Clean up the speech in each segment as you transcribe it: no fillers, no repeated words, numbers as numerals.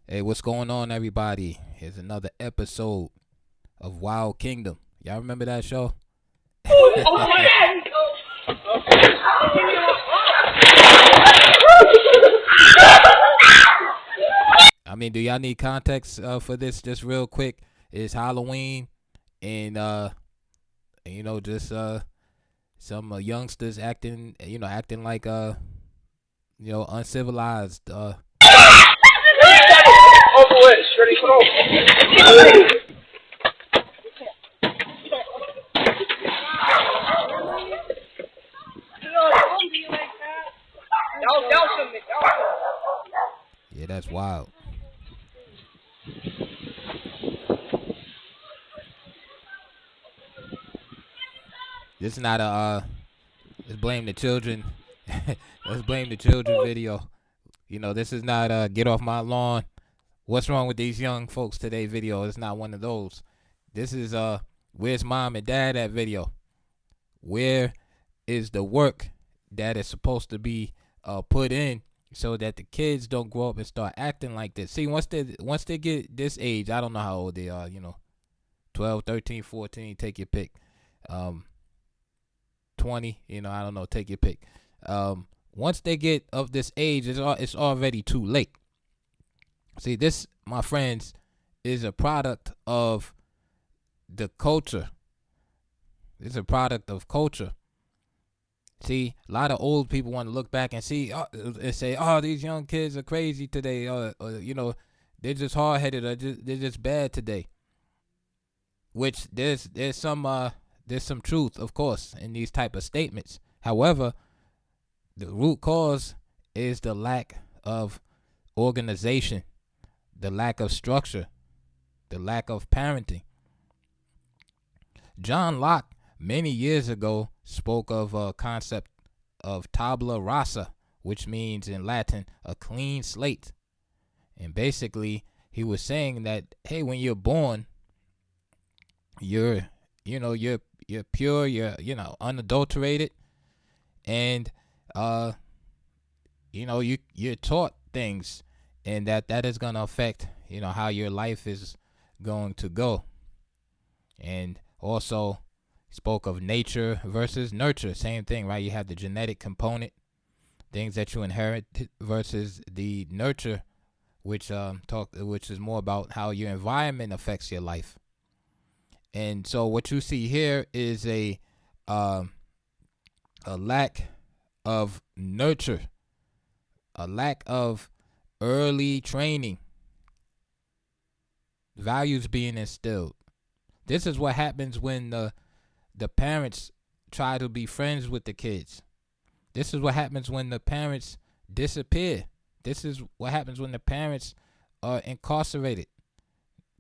Hey, what's going on, everybody? Here's another episode of Wild Kingdom. Y'all remember that show? I mean, do y'all need context for this? Just real quick, it's Halloween, and just some youngsters acting like uncivilized. Over with, ready, go. Yeah, that's wild. This is not a let's blame the children. Let's blame the children video. This is not a get off my lawn. What's wrong with these young folks today video? It's not one of those. This is where's mom and dad at video? Where is the work that is supposed to be put in so that the kids don't grow up and start acting like this? See, once they get this age, I don't know how old they are, 12, 13, 14, take your pick. 20, I don't know, take your pick. Once they get of this age, it's already too late. See, this, my friends, is a product of the culture. It's a product of culture. See, a lot of old people want to look back and see and say, "Oh, these young kids are crazy today," or they're just hard headed, or they're just bad today. Which there's some truth, of course, in these type of statements. However, the root cause is the lack of organization, the lack of structure, the lack of parenting. John Locke, many years ago, spoke of a concept of tabula rasa, which means in Latin a clean slate. And basically, he was saying that, hey, when you're born, you're pure, you're unadulterated, and you're taught things, and that is gonna affect how your life is going to go. And also spoke of nature versus nurture, same thing, right? You have the genetic component, things that you inherit, versus the nurture, which is more about how your environment affects your life. And so what you see here is a lack of nurture, a lack of early training, values being instilled. This is what happens when the parents try to be friends with the kids. This is what happens when the parents disappear. This is what happens when the parents are incarcerated.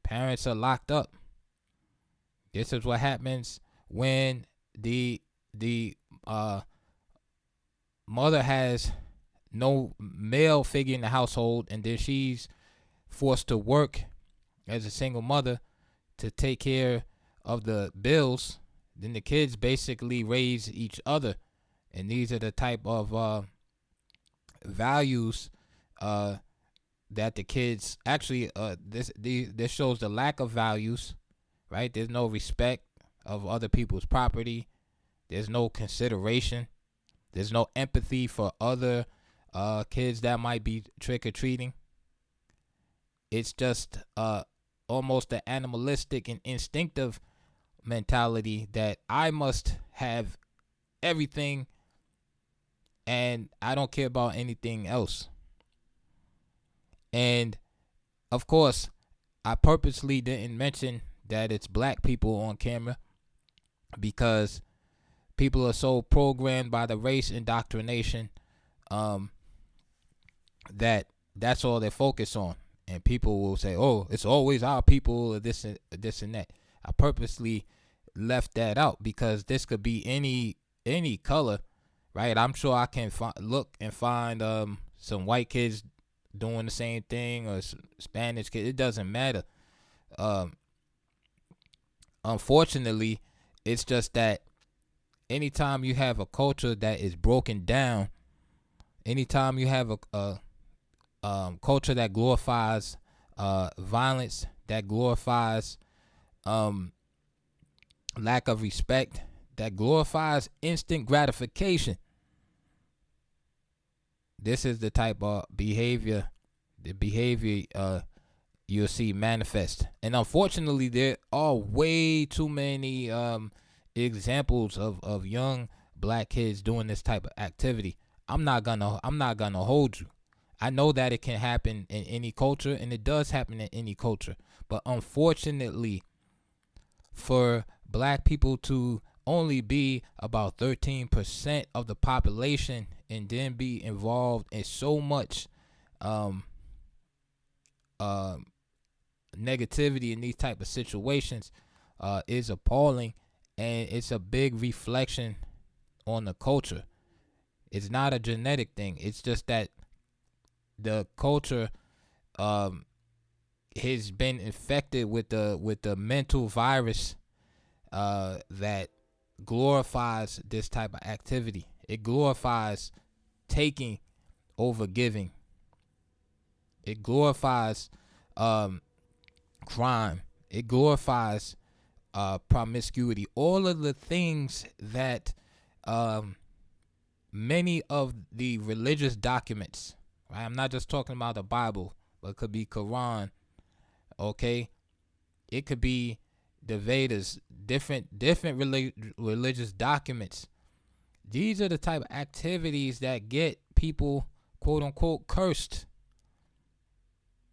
Parents are locked up. This is what happens when the mother has no male figure in the household, and then she's forced to work as a single mother to take care of the bills. Then the kids basically raise each other, and these are the type of values that the kids actually this shows the lack of values, right? There's no respect of other people's property. There's no consideration. There's no empathy for other kids that might be trick or treating. It's just almost an animalistic and instinctive mentality that I must have everything and I don't care about anything else. And of course, I purposely didn't mention that it's black people on camera because people are so programmed by the race indoctrination that that's all they focus on. And people will say, "Oh, it's always our people," or this and that. I purposely left that out because this could be any color, right? I'm sure I can look and find some white kids doing the same thing, or Spanish kids. It doesn't matter. Unfortunately, it's just that anytime you have a culture that is broken down, anytime you have a culture that glorifies violence, that glorifies lack of respect, that glorifies instant gratification. This is the type of behavior, the behavior you'll see manifest. And unfortunately, there are way too many examples of young black kids doing this type of activity. I'm not gonna hold you. I know that it can happen in any culture, and it does happen in any culture. But unfortunately, for black people to only be about 13% of the population and then be involved in so much um, uh, negativity in these type of situations is appalling, and it's a big reflection on the culture. It's not a genetic thing. It's just that the culture has been infected with the mental virus that glorifies this type of activity. It glorifies taking over giving. It glorifies crime. It glorifies promiscuity. All of the things that many of the religious documents, right? I'm not just talking about the Bible, but it could be Quran, okay? It could be the Vedas, different religious documents. These are the type of activities that get people, quote unquote, cursed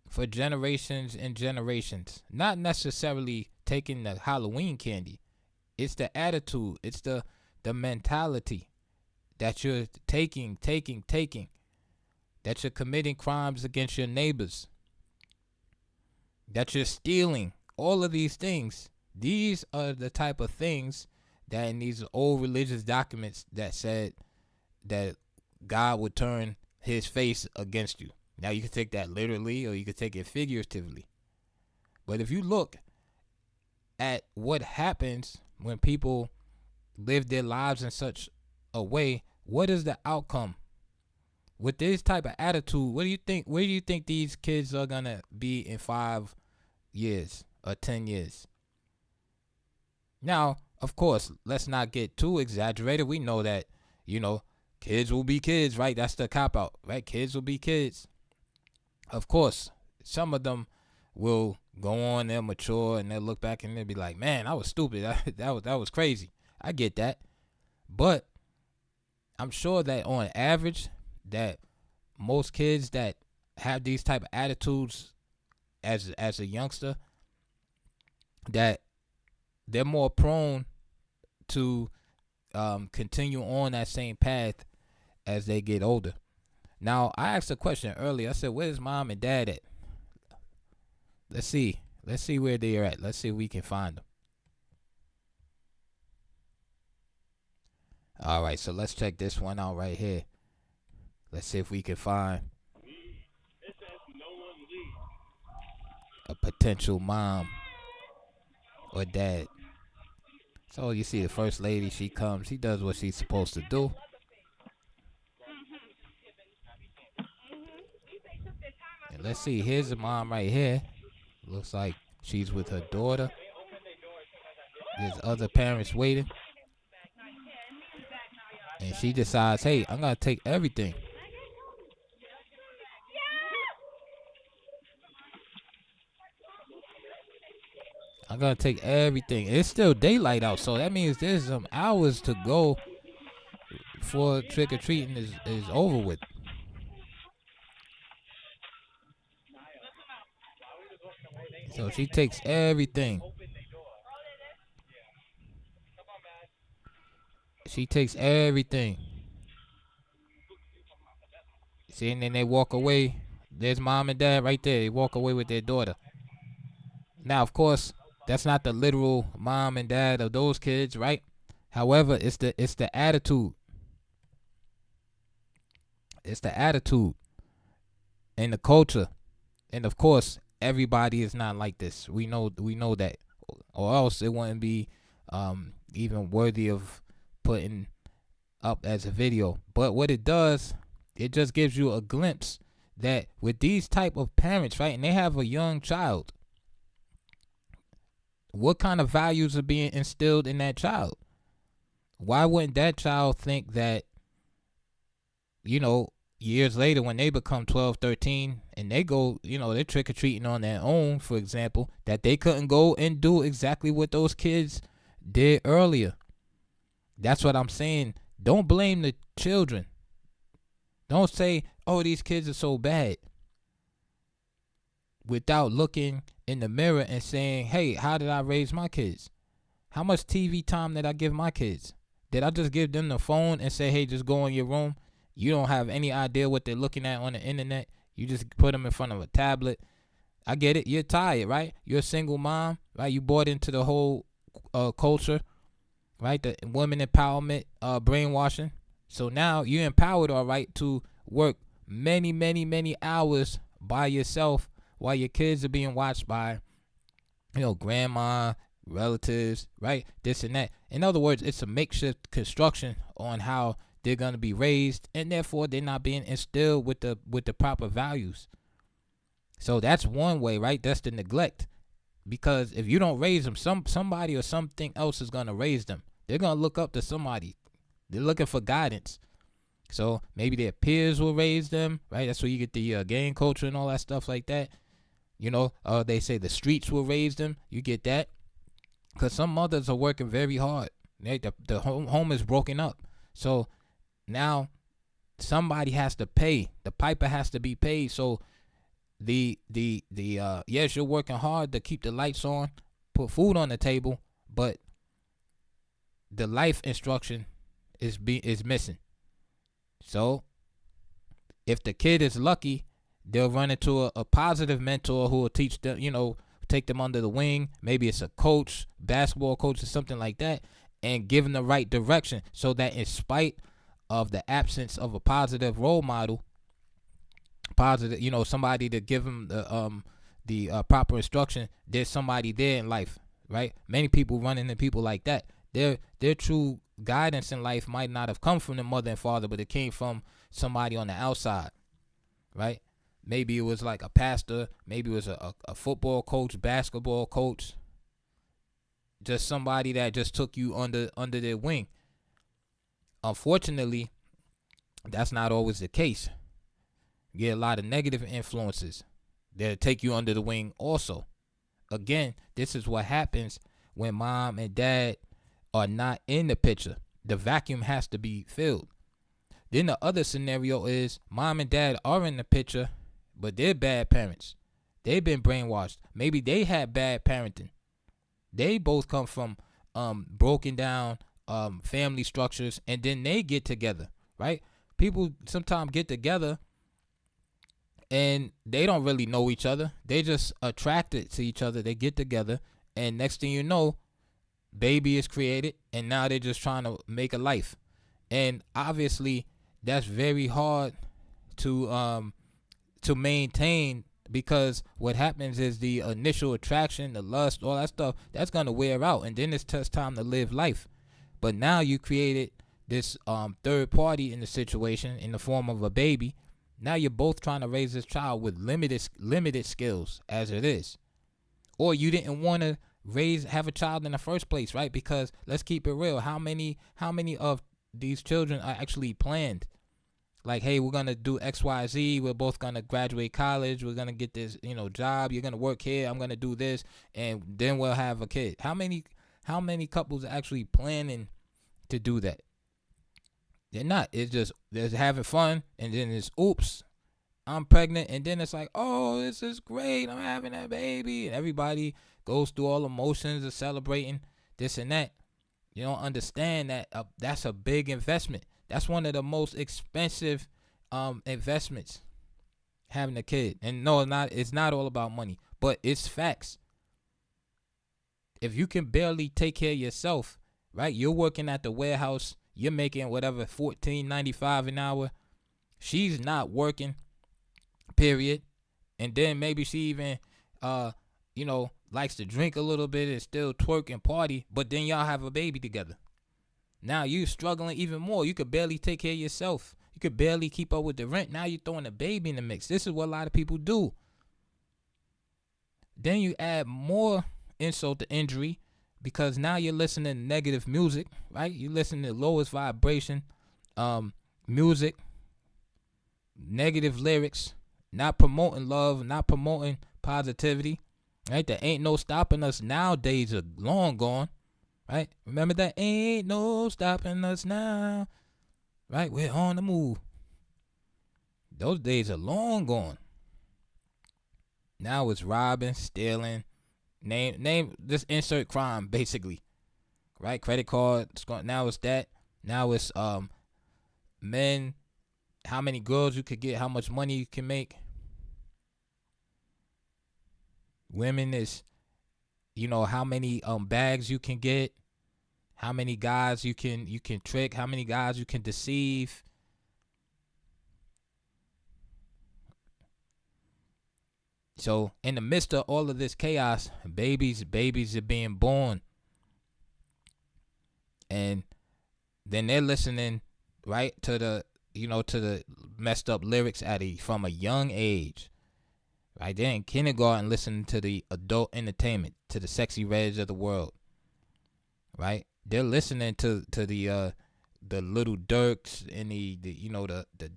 for generations and generations. Not necessarily taking the Halloween candy. It's the attitude. It's the mentality that you're taking. That you're committing crimes against your neighbors. That you're stealing. All of these things. These are the type of things that in these old religious documents that said that God would turn his face against you. Now you can take that literally or you can take it figuratively. But if you look at what happens when people live their lives in such a way, what is the outcome? With this type of attitude, what do you think? Where do you think these kids are gonna be in 5 years or 10 years? Now, of course, let's not get too exaggerated. We know that, kids will be kids, right? That's the cop out, right? Kids will be kids. Of course, some of them will go on, they'll mature, and they'll look back and they'll be like, man, I was stupid. That was crazy. I get that. But I'm sure that on average, that most kids that have these type of attitudes as a youngster, that they're more prone to continue on that same path as they get older. Now, I asked a question earlier. I said, where's mom and dad at? Let's see. Let's see where they are at. Let's see if we can find them. All right, so let's check this one out right here. Let's see if we can find a potential mom or dad. So you see the first lady, she comes, she does what she's supposed to do. And let's see, here's the mom right here. Looks like she's with her daughter. There's other parents waiting. And she decides, hey, I'm going to take everything. I'm going to take everything. It's still daylight out, so that means there's some hours to go before trick-or-treating is over with. So she takes everything. She takes everything. See, and then they walk away. There's mom and dad right there. They walk away with their daughter. Now, of course, that's not the literal mom and dad of those kids, right? However, it's the attitude. It's the attitude and the culture. And of course, everybody is not like this. We know that, or else it wouldn't be even worthy of putting up as a video. But what it does, it just gives you a glimpse that with these type of parents, right, and they have a young child, what kind of values are being instilled in that child? Why wouldn't that child think that, years later when they become 12, 13, and they go, they're trick-or-treating on their own, for example, that they couldn't go and do exactly what those kids did earlier? That's what I'm saying. Don't blame the children. Don't say, oh, these kids are so bad, without looking in the mirror and saying, hey, how did I raise my kids? How much TV time did I give my kids? Did I just give them the phone and say, hey, just go in your room? You don't have any idea what they're looking at on the internet. You just put them in front of a tablet. I get it. You're tired, right? You're a single mom, right? You bought into the whole culture, right? The women empowerment, brainwashing. So now you're empowered, all right, to work many, many, many hours by yourself while your kids are being watched by, grandma, relatives, right? This and that. In other words, it's a makeshift construction on how they're going to be raised, and therefore they're not being instilled with the proper values. So that's one way, right? That's the neglect. Because if you don't raise them, somebody or something else is going to raise them. They're going to look up to somebody. They're looking for guidance. So maybe their peers will raise them, right? That's where you get the gang culture and all that stuff like that. They say the streets will raise them. You get that. Because some mothers are working very hard. The home is broken up. So now somebody has to pay. The piper has to be paid. So yes, you're working hard to keep the lights on, put food on the table, but the life instruction is missing. So if the kid is lucky, they'll run into a positive mentor who will teach them, take them under the wing. Maybe it's a coach, basketball coach or something like that, and give them the right direction, so that in spite of the absence of a positive role model, somebody to give them the proper instruction, there's somebody there in life, right? Many people run into people like that. Their true guidance in life might not have come from the mother and father, but it came from somebody on the outside, right? Maybe it was like a pastor, maybe it was a football coach, basketball coach, just somebody that just took you under their wing. Unfortunately, that's not always the case. You get a lot of negative influences that take you under the wing also. Again, this is what happens when mom and dad are not in the picture. The vacuum has to be filled. Then the other scenario is mom and dad are in the picture, but they're bad parents. They've been brainwashed. Maybe they had bad parenting. They both come from broken down family structures, and then they get together, right? People sometimes get together and they don't really know each other. They just attracted to each other. They get together, and next thing you know, baby is created, and now they're just trying to make a life. And obviously, that's very hard to maintain, because what happens is the initial attraction, the lust, all that stuff, that's gonna wear out, and then it's just time to live life. But now you created this third party in the situation in the form of a baby. Now you're both trying to raise this child with limited skills as it is. Or you didn't want to have a child in the first place, right? Because let's keep it real. How many of these children are actually planned? Like, hey, we're going to do XYZ. We're both going to graduate college. We're going to get this, job. You're going to work here. I'm going to do this. And then we'll have a kid. How many couples are actually planning to do that? They're not. It's just they're having fun, and then it's oops, I'm pregnant, and then it's like, oh, this is great, I'm having a baby, and everybody goes through all emotions of celebrating this and that. You don't understand that that's a big investment. That's one of the most expensive investments, having a kid. And no, it's not all about money, but it's facts. If you can barely take care of yourself, right? You're working at the warehouse. You're making whatever, $14.95 an hour. She's not working, period. And then maybe she even, likes to drink a little bit and still twerk and party. But then y'all have a baby together. Now you're struggling even more. You could barely take care of yourself. You could barely keep up with the rent. Now you're throwing a baby in the mix. This is what a lot of people do. Then you add more insult to injury because now you're listening to negative music, right? You listen to lowest vibration music, negative lyrics, not promoting love, not promoting positivity, right? There ain't no stopping us nowadays are long gone, right? Remember that? Ain't no stopping us now, right? We're on the move. Those days are long gone. Now it's robbing, stealing, name just insert crime basically, right? Credit card. Now it's that. Now it's men, how many girls you could get, how much money you can make. Women is, how many bags you can get, how many guys you can trick, how many guys you can deceive. So in the midst of all of this chaos, babies are being born. And then they're listening, right, to the messed up lyrics from a young age. Right? They're in kindergarten listening to the adult entertainment, to the Sexy Reds of the world. Right? They're listening to the Little Dirks and the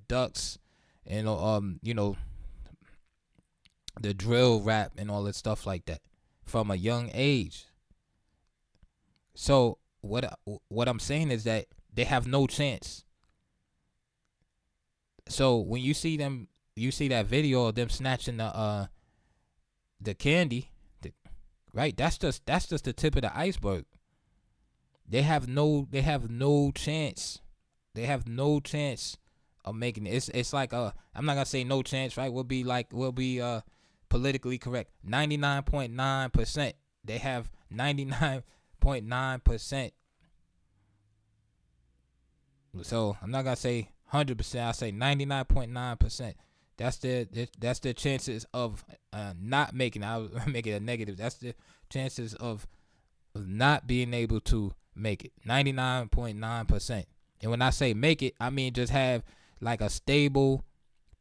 Ducks and the drill rap and all that stuff like that from a young age. So what I'm saying is that they have no chance. So when you see that video of them snatching the candy, right? That's just the tip of the iceberg. They have no chance. They have no chance of making it. It's like I'm not gonna say no chance, right? We'll be politically correct. 99.9%. They have 99.9%. So I'm not gonna say 100%. I say 99.9%. That's the chances of not making it. I'll make it a negative. That's the chances of not being able to make it. 99.9%. And when I say make it, I mean just have like a stable,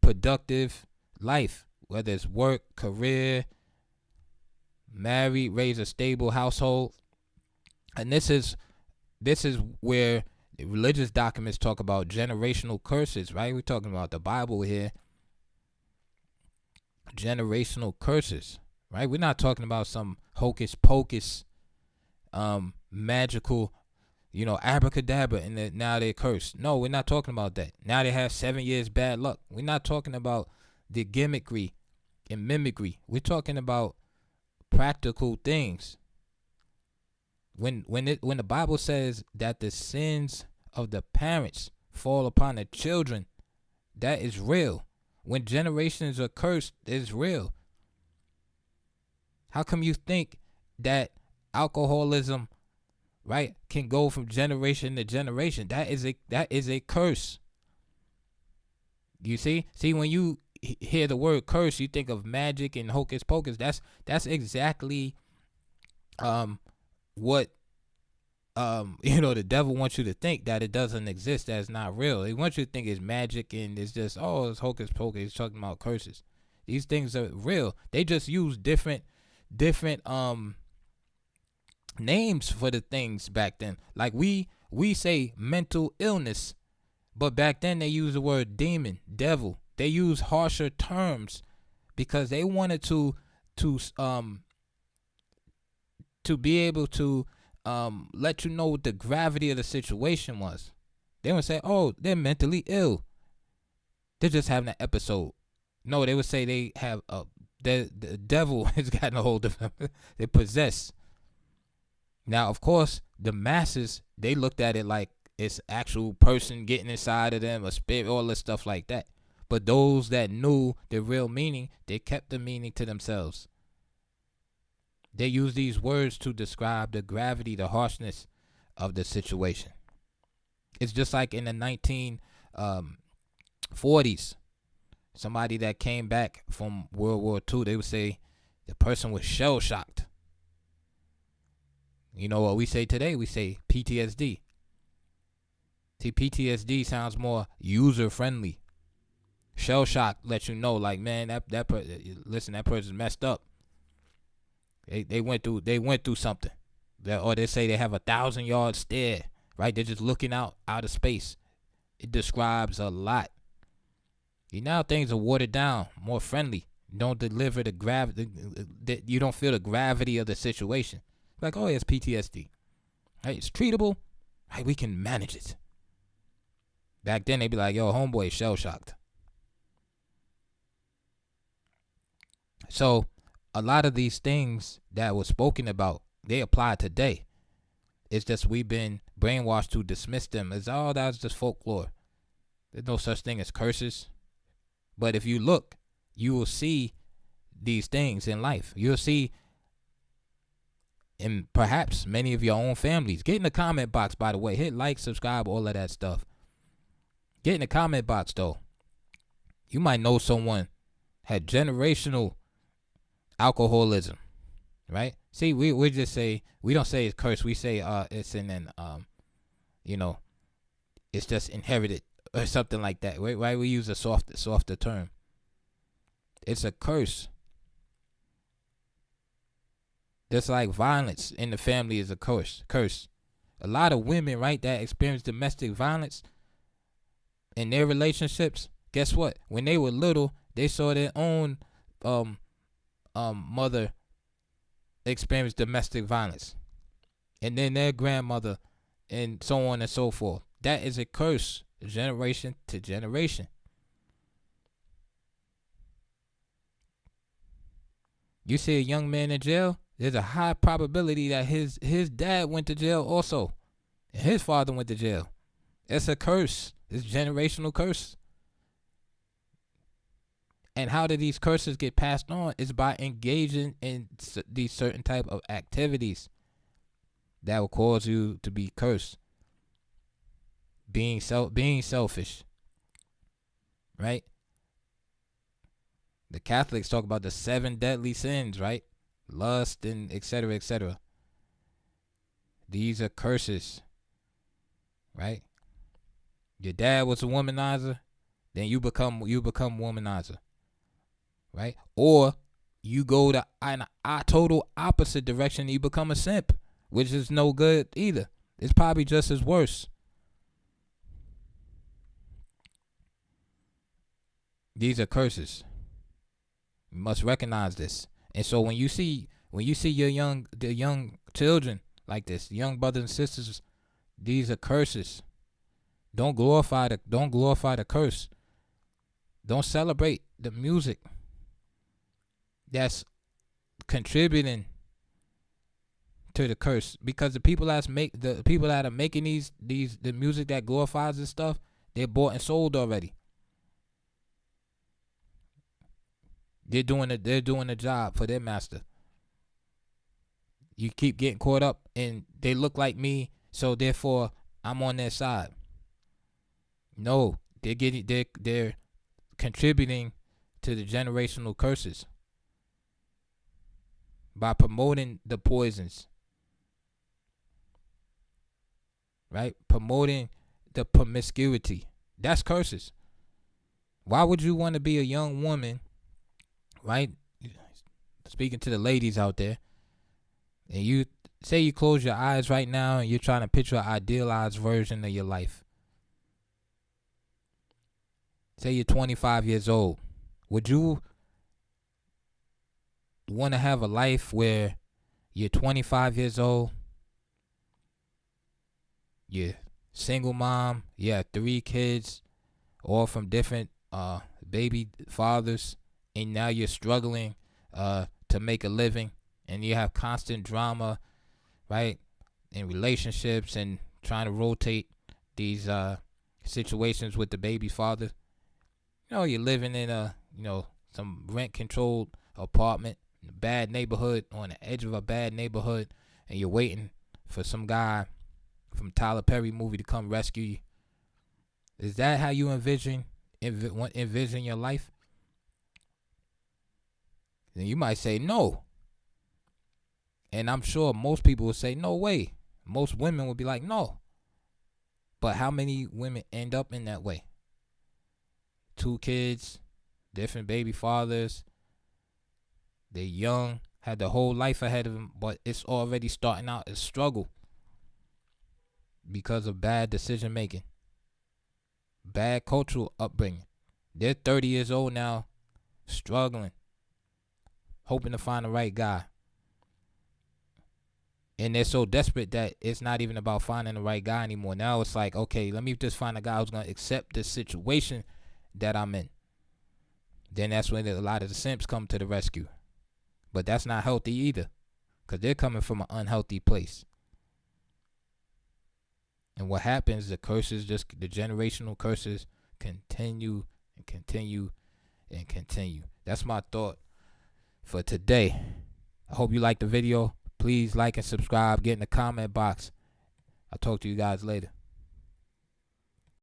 productive life. Whether it's work, career, married, raise a stable household. And this is where religious documents talk about generational curses, right? We're talking about the Bible here. Generational curses, right? We're not talking about some hocus pocus, magical, abracadabra, and now they're cursed. No, we're not talking about that. Now they have 7 years bad luck. We're not talking about the gimmickry and mimicry. We're talking about practical things. When the Bible says that the sins of the parents fall upon the children, that is real. When generations are cursed, it's real. How come you think that alcoholism, right, can go from generation to generation? That is a curse. You see, when you hear the word curse, you think of magic and hocus pocus. That's exactly what the devil wants you to think, that it doesn't exist, that it's not real. He wants you to think it's magic and it's just it's hocus pocus. He's talking about curses. These things are real. They just use different names for the things back then. Like we say mental illness, but back then they used the word demon, devil. They use harsher terms because they wanted to be able to let you know what the gravity of the situation was. They would say, "Oh, they're mentally ill. They're just having an episode." No, they would say they have the devil has gotten a hold of them. They're possessed. Now, of course, the masses, they looked at it like it's actual person getting inside of them, a spirit, all this stuff like that. But those that knew the real meaning, they kept the meaning to themselves. They use these words to describe the gravity, the harshness of the situation. It's just like in the 1940s, somebody that came back from World War II, they would say the person was shell-shocked. You know what we say today? We say PTSD. See, PTSD sounds more user friendly. Shell shock lets you know, like, man, listen, that person's messed up. They went through something. Or they say they have 1,000-yard stare, right? They're just looking out of space. It describes a lot. Now things are watered down, more friendly. Don't deliver the gravity. You don't feel the gravity of the situation. Like, oh, it's PTSD. Right, it's treatable. Right, we can manage it. Back then, they'd be like, yo, homeboy is shell shocked. So, a lot of these things that were spoken about, they apply today. It's just we've been brainwashed to dismiss them as, oh, that's just folklore. There's no such thing as curses. But if you look, you will see these things in life. You'll see in perhaps many of your own families. Get in the comment box, by the way. Hit like, subscribe, all of that stuff. Get in the comment box, though. You might know someone had generational alcoholism, right? See, we just say, we don't say it's cursed. We say it's it's just inherited or something like that, right? We use a softer term. It's a curse. Just like violence in the family is a curse. A lot of women, right, that experience domestic violence in their relationships, guess what? When they were little, they saw their own mother experience domestic violence, and then their grandmother, and so on and so forth. That is a curse, generation to generation. You see a young man in jail, there's a high probability that his dad went to jail also, and his father went to jail. It's a curse. It's a generational curse. And how do these curses get passed on? Is by engaging in these certain type of activities that will cause you to be cursed. Being selfish, right? The Catholics talk about the 7 deadly sins, right? Lust and etc., etc. These are curses, right? Your dad was a womanizer, then you become womanizer, right? Or you go to a total opposite direction and you become a simp, which is no good either. It's probably just as worse. These are curses. You must recognize this. And so when you see the young children like this, young brothers and sisters, these are curses. Don't glorify the curse. Don't celebrate the music that's contributing to the curse, because the people that are making the music that glorifies this stuff, they're bought and sold already. They're doing the job for their master. You keep getting caught up and they look like me, so therefore I'm on their side. No, they're contributing to the generational curses by promoting the poisons, right? Promoting the promiscuity. That's curses. Why would you want to be a young woman, right? Speaking to the ladies out there, and you say you close your eyes right now and you're trying to picture an idealized version of your life. Say you're 25 years old. Would you want to have a life where you're 25 years old, you're single mom, you have 3 kids, all from different baby fathers, and now you're struggling to make a living, and you have constant drama, right, in relationships and trying to rotate these situations with the baby father? You're living in some rent-controlled apartment, in a bad neighborhood, on the edge of a bad neighborhood, and you're waiting for some guy from Tyler Perry movie to come rescue you. Is that how you envision your life? Then you might say no. And I'm sure most people would say no way. Most women would be like no. But how many women end up in that way? 2 kids, different baby fathers. They young, had the whole life ahead of them, but it's already starting out as struggle because of bad decision making, bad cultural upbringing. They're 30 years old now, struggling, hoping to find the right guy. And they're so desperate that it's not even about finding the right guy anymore. Now it's like, okay, let me just find a guy who's going to accept this situation that I'm in. Then that's when a lot of the simps come to the rescue. But that's not healthy either, because they're coming from an unhealthy place. And what happens, the generational curses continue and continue and continue. That's my thought for today. I hope you liked the video. Please like and subscribe. Get in the comment box. I'll talk to you guys later.